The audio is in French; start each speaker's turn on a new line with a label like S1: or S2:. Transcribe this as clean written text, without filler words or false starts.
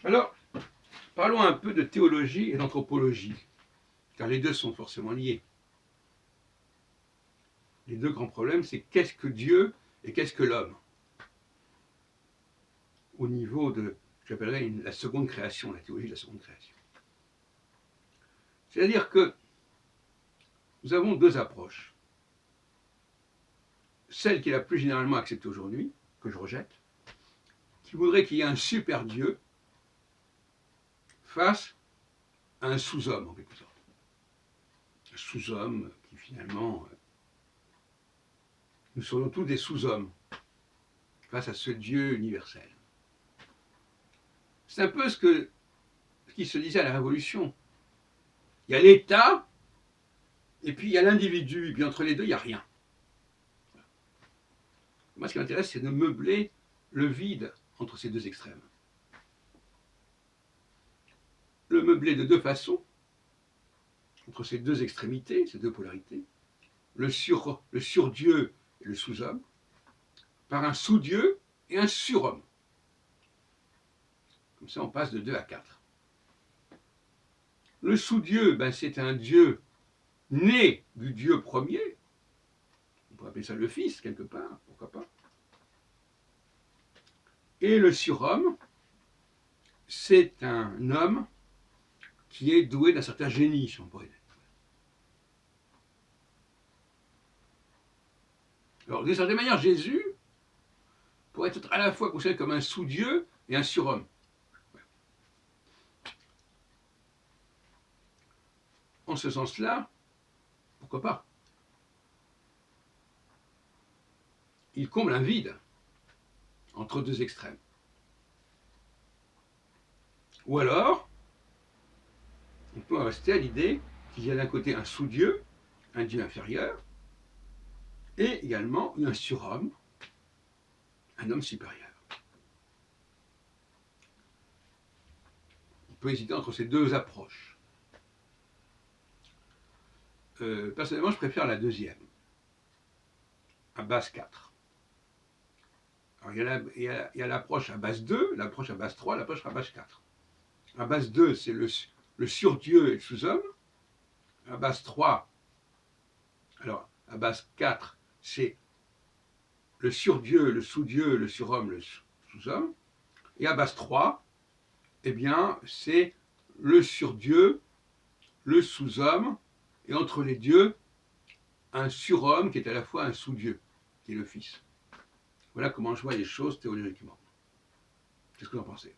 S1: Alors, parlons un peu de théologie et d'anthropologie, car les deux sont forcément liés. Les deux grands problèmes, c'est qu'est-ce que Dieu et qu'est-ce que l'homme, au niveau de, j'appellerais la seconde création, la théologie de la seconde création. C'est-à-dire que nous avons deux approches. Celle qui est la plus généralement acceptée aujourd'hui, que je rejette, qui voudrait qu'il y ait un super Dieu face à un sous-homme, en quelque sorte. Un sous-homme qui finalement, nous serions tous des sous-hommes face à ce Dieu universel. C'est un peu ce qui se disait à la Révolution. Il y a l'État, et puis il y a l'individu, et puis entre les deux, il n'y a rien. Moi, ce qui m'intéresse, c'est de meubler le vide entre ces deux extrêmes. Le meubler de deux façons, entre ces deux extrémités, ces deux polarités, le sur-Dieu et le sous-homme, par un sous-Dieu et un sur-homme. Comme ça, on passe de 2 à 4. Le sous-Dieu, ben, c'est un Dieu né du Dieu premier. On pourrait appeler ça le Fils, quelque part, pourquoi pas. Et le surhomme, c'est un homme qui est doué d'un certain génie, si on pourrait dire. Alors, d'une certaine manière, Jésus pourrait être à la fois considéré comme un sous-Dieu et un surhomme. En ce sens-là, pourquoi pas? Il comble un vide entre deux extrêmes. Ou alors, on peut en rester à l'idée qu'il y a d'un côté un sous-Dieu, un Dieu inférieur, et également un surhomme, un homme supérieur. On peut hésiter entre ces deux approches. Personnellement, je préfère la deuxième, à base 4. Alors, il y a l'approche à base 2, l'approche à base 3, l'approche à base 4. À base 2, c'est le sur-Dieu et le sous-homme. À base 3, alors à base 4, c'est le sur-Dieu, le sous-Dieu, le surhomme, le sous-homme. Et à base 3, eh bien, c'est le sur-Dieu, le sous-homme, et entre les dieux, un surhomme qui est à la fois un sous-Dieu, qui est le Fils. Voilà comment je vois les choses théologiquement. Qu'est-ce que vous en pensez?